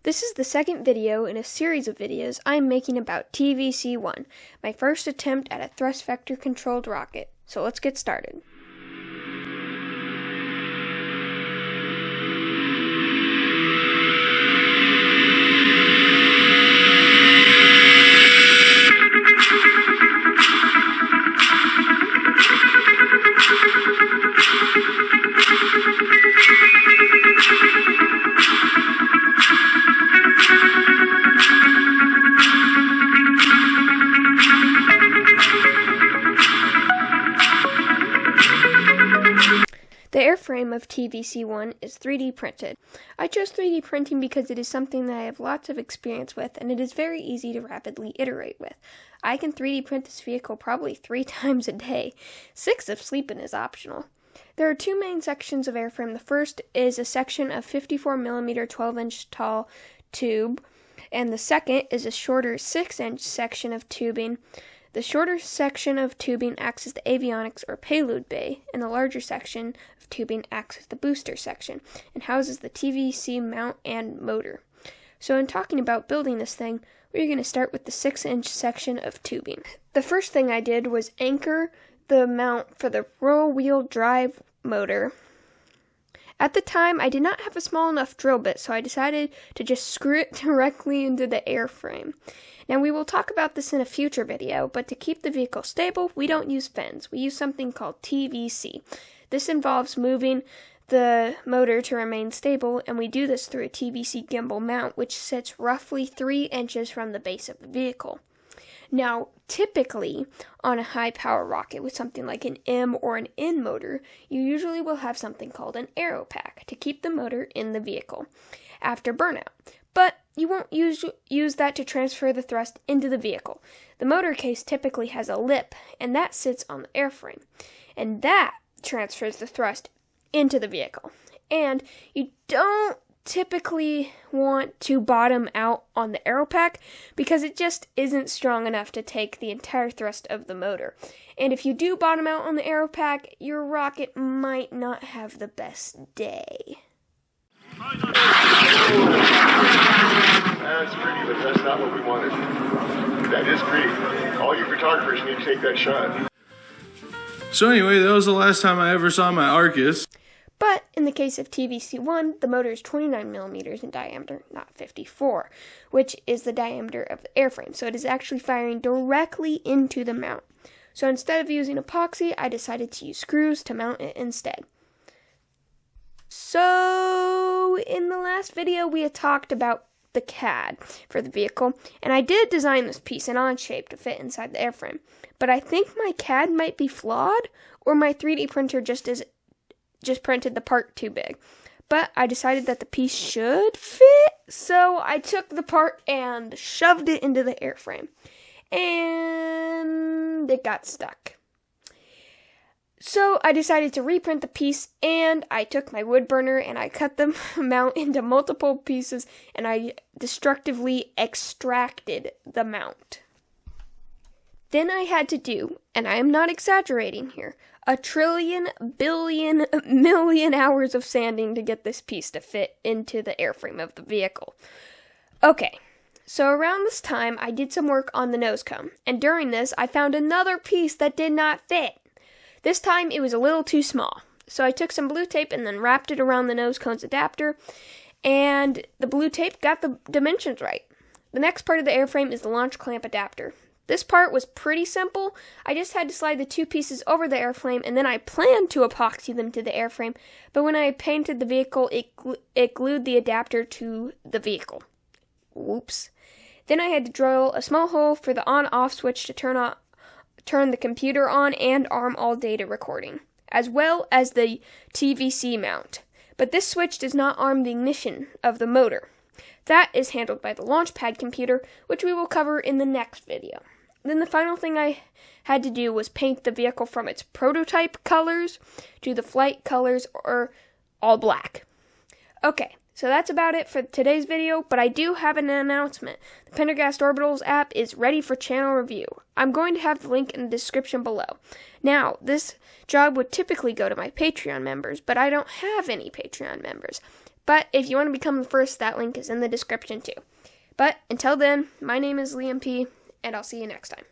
This is the second video in a series of videos I am making about TVC-1, my first attempt at a thrust vector controlled rocket. So let's get started. The airframe of TVC-1 is 3D printed. I chose 3D printing because it is something that I have lots of experience with and it is very easy to rapidly iterate with. I can 3D print this vehicle probably 3 times a day. 6 if sleeping is optional. There are 2 main sections of airframe. The first is a section of 54mm 12-inch tall tube, and the second is a shorter 6-inch section of tubing. The shorter section of tubing acts as the avionics or payload bay, and the larger section of tubing acts as the booster section, and houses the TVC mount and motor. So in talking about building this thing, we're going to start with the 6-inch section of tubing. The first thing I did was anchor the mount for the roll-wheel drive motor. At the time, I did not have a small enough drill bit, so I decided to just screw it directly into the airframe. Now, we will talk about this in a future video, but to keep the vehicle stable, we don't use fins. We use something called TVC. This involves moving the motor to remain stable, and we do this through a TVC gimbal mount, which sits roughly 3 inches from the base of the vehicle. Now, typically, on a high-power rocket with something like an M or an N motor, you usually will have something called an aero pack to keep the motor in the vehicle after burnout. But you won't use that to transfer the thrust into the vehicle. The motor case typically has a lip, and that sits on the airframe, and that transfers the thrust into the vehicle. And you don't typically want to bottom out on the aero pack because it just isn't strong enough to take the entire thrust of the motor. And if you do bottom out on the aero pack, your rocket might not have the best day. That's pretty, but that's not what we wanted. That is pretty. All you photographers need to take that shot. So anyway, that was the last time I ever saw my Arcus. But in the case of TVC-1, the motor is 29mm in diameter, not 54, which is the diameter of the airframe. So it is actually firing directly into the mount. So instead of using epoxy, I decided to use screws to mount it instead. So in the last video, we had talked about the CAD for the vehicle, and I did design this piece in odd shape to fit inside the airframe. But I think my CAD might be flawed, or my 3D printer just printed the part too big. But I decided that the piece should fit, so I took the part and shoved it into the airframe. And it got stuck. So I decided to reprint the piece, and I took my wood burner and I cut the mount into multiple pieces, and I destructively extracted the mount. Then I had to do, and I am not exaggerating here, 1 trillion billion million hours of sanding to get this piece to fit into the airframe of the vehicle. Okay, so around this time I did some work on the nose cone, and during this I found another piece that did not fit. This time it was a little too small, so I took some blue tape and then wrapped it around the nose cone's adapter, and the blue tape got the dimensions right. The next part of the airframe is the launch clamp adapter. This part was pretty simple. I just had to slide the 2 pieces over the airframe, and then I planned to epoxy them to the airframe, but when I painted the vehicle, it glued the adapter to the vehicle. Whoops. Then I had to drill a small hole for the on-off switch to turn the computer on and arm all data recording, as well as the TVC mount. But this switch does not arm the ignition of the motor. That is handled by the launch pad computer, which we will cover in the next video. Then the final thing I had to do was paint the vehicle from its prototype colors to the flight colors, or all black. Okay, so that's about it for today's video, but I do have an announcement. The Pendergast Orbitals app is ready for channel review. I'm going to have the link in the description below. Now, this job would typically go to my Patreon members, but I don't have any Patreon members. But if you want to become the first, that link is in the description too. But until then, my name is Liam P., and I'll see you next time.